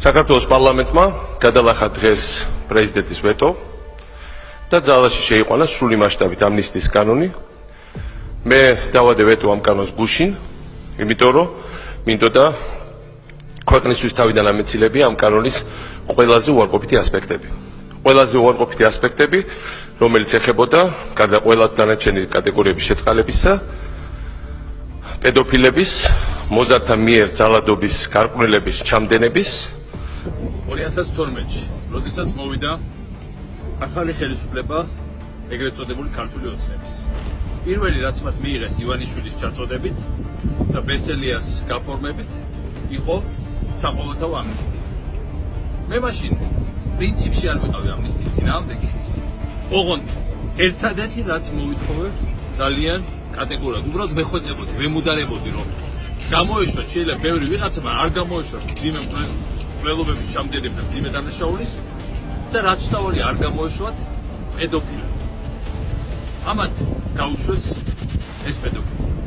საქართველოს პარლამენტმა გადალახა დღეს პრეზიდენტის ვეტო და ძალაში შეიყვანა სრული მასშტაბით ამნისტიის კანონი. მე დავადე ვეტო ამ კანონს გუშინ, იმიტომ რომ მინდოდა ქვეყნისთვის თავიდან ამეცილებია ამ კანონის ყველაზე უარყოფითი ასპექტები. ყველაზე უარყოფითი ასპექტები, რომელიც ეხებოდა გარდა ყველა დანარჩენი კატეგორიების შეწყალებისა, პედოფილების, მოზარდთა მიერ ძალადობის გარყვნილების ჩამდენების 2012-ში, როდესაც მოვიდა ახალი ხელისუფლება ეგრეთ წოდებული ქართული ოცნების. პირველი რაც მათ მიიღეს ივანიშვილის ჩაწოდებით და ბესელიას გაფორმებით იყო საყოველთაო ამნისტია. მე მაშინ პრინციპში არ ვიყავი ამნისტიის წინააღმდეგ. ოღონდ ერთადერთი რაც მოვითხოვე ძალიან კატეგორიულად, უბრალოდ მეხვეწებოდი, ვემუდარებოდი რომ გამოეშვათ შეიძლება ბევრი ვიღაცა, მაგრამ არ გამოეშვათ მძიმე მკვლელობების ჩამდენები და მძიმე დანაშაულის და რაც თავი არ გამოეშვათ პედოფილები. ამათ გაუშვეს ეს პედოფილი.